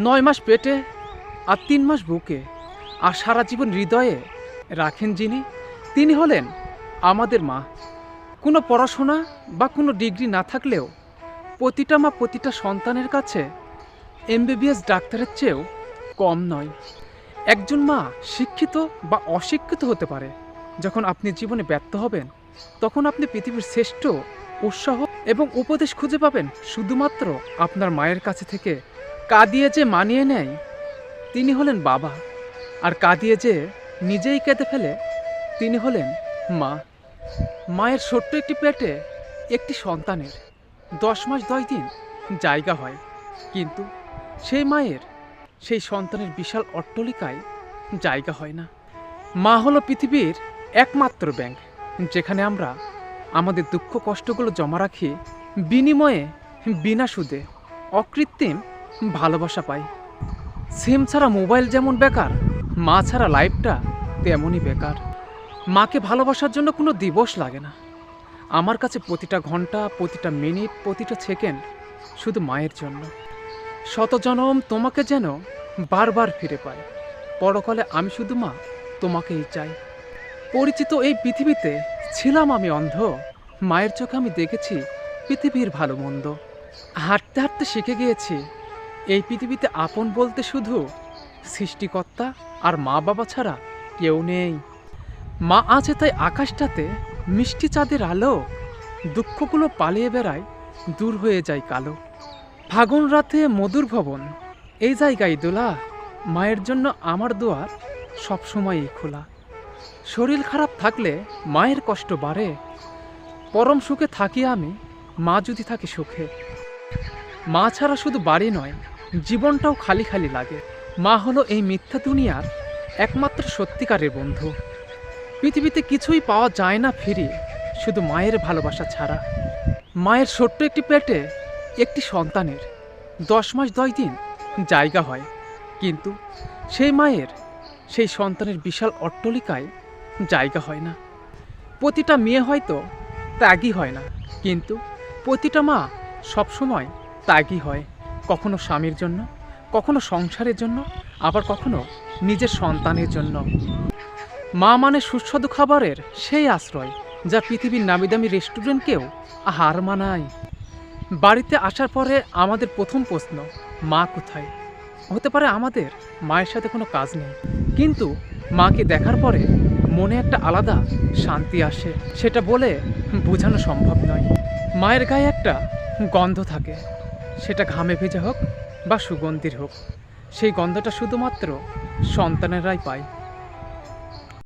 9 মাস পেটে আর 3 মাস বুকে আর সারা জীবন হৃদয়ে রাখেন যিনি, তিনি হলেন আমাদের মা। কোনো পড়াশোনা বা কোনো ডিগ্রি না থাকলেও প্রতিটা মা প্রতিটা সন্তানের কাছে এমবিবিএস ডাক্তারের চেয়েও কম নয়। একজন মা শিক্ষিত বা অশিক্ষিত হতে পারে। যখন আপনি জীবনে ব্যর্থ হবেন, তখন আপনি পৃথিবীর শ্রেষ্ঠ উৎসাহ এবং উপদেশ খুঁজে পাবেন শুধুমাত্র আপনার মায়ের কাছে থেকে। কাঁদিয়ে যে মানিয়ে নেয় তিনি হলেন বাবা, আর কাঁদিয়ে যে নিজেই কেঁদে ফেলে তিনি হলেন মা। মায়ের ছোট্ট একটি পেটে একটি সন্তানের 10 মাস 10 দিন জায়গা হয়, কিন্তু সেই মায়ের সেই সন্তানের বিশাল অট্টালিকায় জায়গা হয় না। মা হলো পৃথিবীর একমাত্র ব্যাংক, যেখানে আমরা আমাদের দুঃখ কষ্টগুলো জমা রাখি, বিনিময়ে বিনা সুদে অকৃত্রিম ভালোবাসা পাই। সিম ছাড়া মোবাইল যেমন বেকার, মা ছাড়া লাইফটা তেমনই বেকার। মাকে ভালোবাসার জন্য কোনো দিবস লাগে না। আমার কাছে প্রতিটা ঘন্টা, প্রতিটা মিনিট, প্রতিটা সেকেন্ড শুধু মায়ের জন্য। শত জনম তোমাকে যেন বারবার ফিরে পাই, পরকালে আমি শুধু মা তোমাকেই চাই। পরিচিত এই পৃথিবীতে ছিলাম আমি অন্ধ, মায়ের চোখে আমি দেখেছি পৃথিবীর ভালো মন্দ। হাঁটতে হাঁটতে শিখে গিয়েছি এই পৃথিবীতে আপন বলতে শুধু সৃষ্টিকর্তা আর মা বাবা ছাড়া কেউ নেই। মা আছে তাই আকাশটাতে মিষ্টি চাঁদের আলো, দুঃখগুলো পালিয়ে বেড়ায়, দূর হয়ে যায় কালো। ফাগুন রাতে মধুর ভবন, এই জায়গায় দোলা, মায়ের জন্য আমার দুয়ার সবসময়ই খোলা। শরীর খারাপ থাকলে মায়ের কষ্ট বাড়ে, পরম সুখে থাকি আমি মা যদি থাকে সুখে। মা ছাড়া শুধু বাড়ি নয়, জীবনটাও খালি খালি লাগে। মা হলো এই মিথ্যা দুনিয়ার একমাত্র সত্যিকারের বন্ধু। পৃথিবীতে কিছুই পাওয়া যায় না ফিরে, শুধু মায়ের ভালোবাসা ছাড়া। মায়ের ছোট্ট একটি পেটে একটি সন্তানের 10 মাস 10 দিন জায়গা হয়, কিন্তু সেই মায়ের সেই সন্তানের বিশাল অট্টালিকায় জায়গা হয় না। প্রতিটা মেয়ে হয়তো ত্যাগী হয় না, কিন্তু প্রতিটা মা সবসময় ত্যাগী হয়। কখনো স্বামীর জন্য, কখনো সংসারের জন্য, আবার কখনো নিজের সন্তানের জন্য। মা মানে সুস্বাদু খাবারের সেই আশ্রয়, যা পৃথিবীর নামিদামি রেস্টুরেন্টকেও হার মানায়। বাড়িতে আসার পরে আমাদের প্রথম প্রশ্ন, মা কোথায়? হতে পারে আমাদের মায়ের সাথে কোনো কাজ নেই, কিন্তু মাকে দেখার পরে মনে একটা আলাদা শান্তি আসে, সেটা বলে বোঝানো সম্ভব নয়। মায়ের গায়ে একটা গন্ধ থাকে, সেটা ঘামে ভেজা হোক বা সুগন্ধির হোক, সেই গন্ধটা শুধুমাত্র সন্তানেরাই পায়।